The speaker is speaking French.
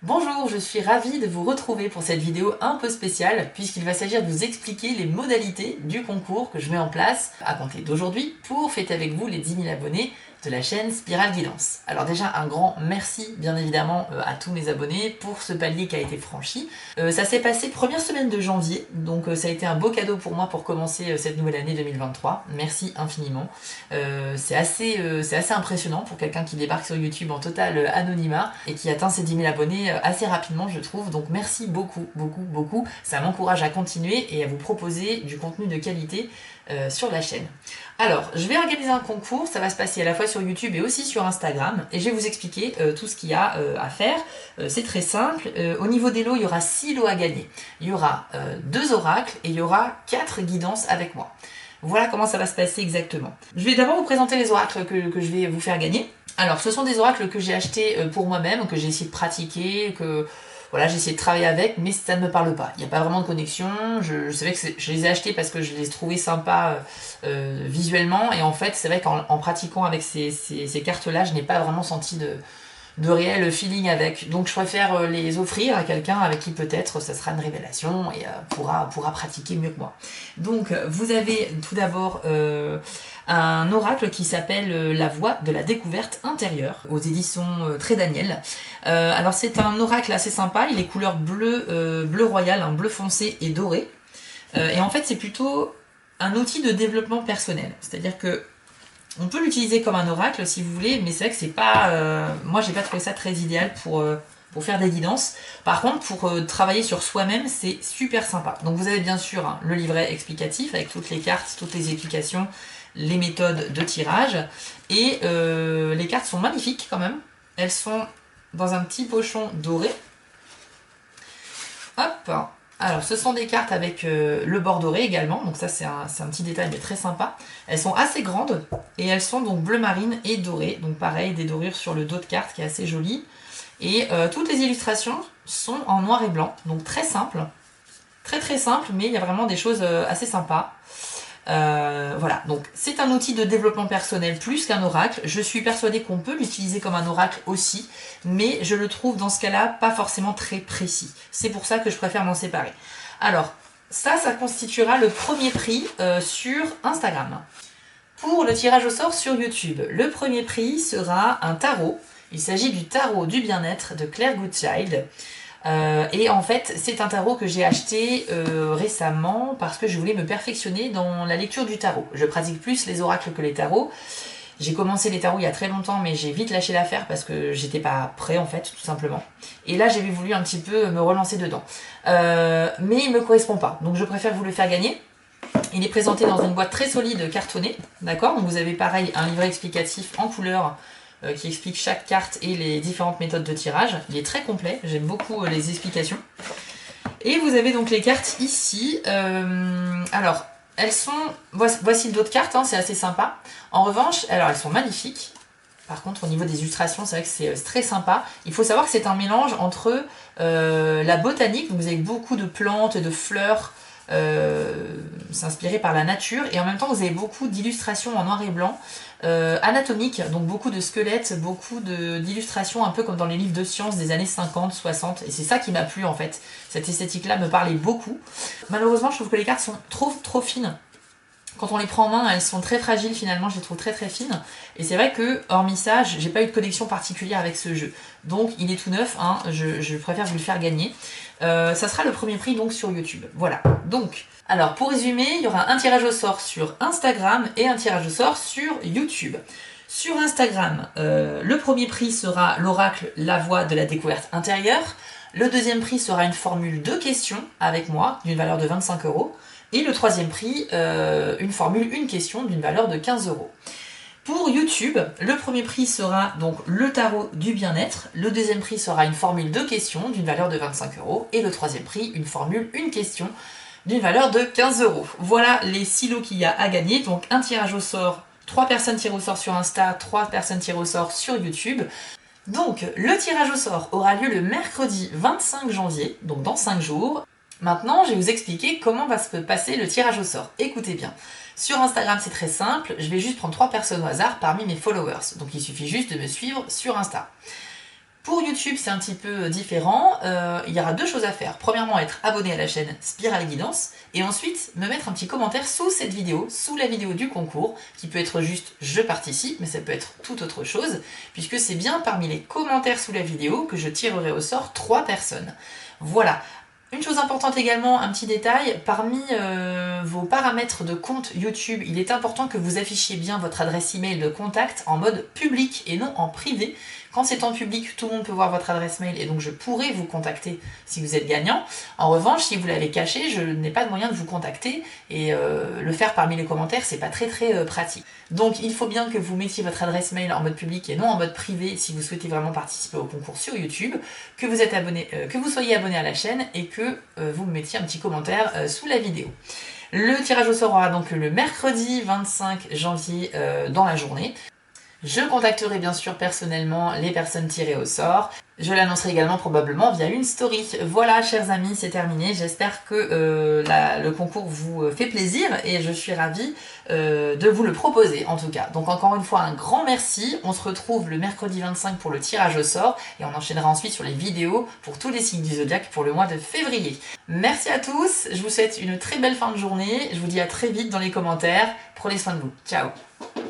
Bonjour, je suis ravie de vous retrouver pour cette vidéo un peu spéciale puisqu'il va s'agir de vous expliquer les modalités du concours que je mets en place à compter d'aujourd'hui pour fêter avec vous les 10 000 abonnés de la chaîne Spiral Guidance. Alors déjà un grand merci bien évidemment à tous mes abonnés pour ce palier qui a été franchi. Ça s'est passé première semaine de janvier, donc ça a été un beau cadeau pour moi pour commencer cette nouvelle année 2023. Merci infiniment. C'est assez impressionnant pour quelqu'un qui débarque sur YouTube en total anonymat et qui atteint ses 10 000 abonnés assez rapidement je trouve. Donc merci beaucoup. Ça m'encourage à continuer et à vous proposer du contenu de qualité sur la chaîne. Alors, je vais organiser un concours, ça va se passer à la fois sur YouTube et aussi sur Instagram, et je vais vous expliquer tout ce qu'il y a à faire. C'est très simple, au niveau des lots, il y aura 6 lots à gagner. Il y aura 2 oracles et il y aura 4 guidances avec moi. Voilà comment ça va se passer exactement. Je vais d'abord vous présenter les oracles que je vais vous faire gagner. Alors, ce sont des oracles que j'ai achetés pour moi-même, que j'ai essayé de pratiquer, que... Voilà, j'ai essayé de travailler avec, mais ça ne me parle pas. Il n'y a pas vraiment de connexion. Je savais que je les ai achetés parce que je les trouvais sympas visuellement. Et en fait, c'est vrai qu'en pratiquant avec ces cartes-là, je n'ai pas vraiment senti de réel feeling avec. Donc je préfère les offrir à quelqu'un avec qui peut-être ça sera une révélation et pourra pratiquer mieux que moi. Donc vous avez tout d'abord un oracle qui s'appelle La Voie de la découverte intérieure aux éditions Très Daniel. Alors c'est un oracle assez sympa, il est couleur bleu royal, un bleu foncé et doré. Et en fait c'est plutôt un outil de développement personnel, c'est-à-dire que on peut l'utiliser comme un oracle si vous voulez, mais c'est vrai que c'est pas... moi j'ai pas trouvé ça très idéal pour faire des guidances. Par contre pour travailler sur soi-même c'est super sympa. Donc vous avez bien sûr le livret explicatif avec toutes les cartes, toutes les explications, les méthodes de tirage. Et les cartes sont magnifiques quand même. Elles sont dans un petit pochon doré. Hop. Alors ce sont des cartes avec le bord doré également, donc ça c'est un petit détail mais très sympa. Elles sont assez grandes et elles sont donc bleu marine et dorées, donc pareil des dorures sur le dos de carte qui est assez joli. Et toutes les illustrations sont en noir et blanc, donc très simple, très simple, mais il y a vraiment des choses assez sympas. Voilà, donc c'est un outil de développement personnel plus qu'un oracle. Je suis persuadée qu'on peut l'utiliser comme un oracle aussi, mais je le trouve dans ce cas-là pas forcément très précis. C'est pour ça que je préfère m'en séparer. Alors, ça constituera le premier prix sur Instagram. Pour le tirage au sort sur YouTube, le premier prix sera un tarot. Il s'agit du tarot du bien-être de Claire Goodchild. Et en fait c'est un tarot que j'ai acheté récemment parce que je voulais me perfectionner dans la lecture du tarot. Je pratique plus les oracles que les tarots. J'ai commencé les tarots il y a très longtemps mais j'ai vite lâché l'affaire parce que j'étais pas prêt en fait tout simplement. Et là j'avais voulu un petit peu me relancer dedans. Mais il me correspond pas, donc je préfère vous le faire gagner. Il est présenté dans une boîte très solide cartonnée, d'accord. Donc vous avez pareil un livret explicatif en couleur qui explique chaque carte et les différentes méthodes de tirage. Il est très complet, j'aime beaucoup les explications. Et vous avez donc les cartes ici. Alors, elles sont... Voici d'autres cartes, hein, c'est assez sympa. En revanche, alors elles sont magnifiques. Par contre, au niveau des illustrations, c'est vrai que c'est très sympa. Il faut savoir que c'est un mélange entre la botanique, donc vous avez beaucoup de plantes et de fleurs, s'inspirer par la nature, et en même temps vous avez beaucoup d'illustrations en noir et blanc, anatomiques, donc beaucoup de squelettes, beaucoup d'illustrations un peu comme dans les livres de sciences des années 50, 60, et c'est ça qui m'a plu en fait. Cette esthétique là me parlait beaucoup. Malheureusement je trouve que les cartes sont trop fines. Quand on les prend en main, elles sont très fragiles finalement, je les trouve très fines. Et c'est vrai que, hormis ça, j'ai pas eu de connexion particulière avec ce jeu. Donc il est tout neuf, hein, je préfère vous le faire gagner. Ça sera le premier prix donc sur YouTube. Voilà. Donc, alors pour résumer, il y aura un tirage au sort sur Instagram et un tirage au sort sur YouTube. Sur Instagram, le premier prix sera l'oracle La Voie de la découverte intérieure. Le deuxième prix sera une formule de questions avec moi d'une valeur de 25 €. Et le troisième prix, une formule, une question d'une valeur de 15 €. Pour YouTube, le premier prix sera donc le tarot du bien-être, le deuxième prix sera une formule de questions d'une valeur de 25 €, et le troisième prix, une formule, une question d'une valeur de 15 €. Voilà les 6 lots qu'il y a à gagner, donc un tirage au sort, 3 personnes tirées au sort sur Insta, 3 personnes tirées au sort sur YouTube. Donc le tirage au sort aura lieu le mercredi 25 janvier, donc dans 5 jours. Maintenant, je vais vous expliquer comment va se passer le tirage au sort. Écoutez bien. Sur Instagram, c'est très simple. Je vais juste prendre 3 personnes au hasard parmi mes followers. Donc, il suffit juste de me suivre sur Insta. Pour YouTube, c'est un petit peu différent. Il y aura deux choses à faire. Premièrement, être abonné à la chaîne Spirale Guidance et ensuite me mettre un petit commentaire sous cette vidéo, sous la vidéo du concours, qui peut être juste je participe, mais ça peut être toute autre chose, puisque c'est bien parmi les commentaires sous la vidéo que je tirerai au sort 3 personnes. Voilà. Une chose importante également, un petit détail, parmi vos paramètres de compte YouTube, il est important que vous affichiez bien votre adresse email de contact en mode public et non en privé. Quand c'est en public, tout le monde peut voir votre adresse mail et donc je pourrai vous contacter si vous êtes gagnant. En revanche, si vous l'avez caché, je n'ai pas de moyen de vous contacter et le faire parmi les commentaires, c'est pas très pratique. Donc il faut bien que vous mettiez votre adresse mail en mode public et non en mode privé si vous souhaitez vraiment participer au concours sur YouTube, que vous êtes abonné, que vous soyez abonné à la chaîne et que vous me mettiez un petit commentaire sous la vidéo. Le tirage au sort aura donc le mercredi 25 janvier dans la journée. Je contacterai bien sûr personnellement les personnes tirées au sort. Je l'annoncerai également probablement via une story. Voilà, chers amis, c'est terminé. J'espère que le concours vous fait plaisir et je suis ravie de vous le proposer en tout cas. Donc encore une fois, un grand merci. On se retrouve le mercredi 25 pour le tirage au sort et on enchaînera ensuite sur les vidéos pour tous les signes du zodiaque pour le mois de février. Merci à tous, je vous souhaite une très belle fin de journée. Je vous dis à très vite dans les commentaires. Prenez soin de vous. Ciao!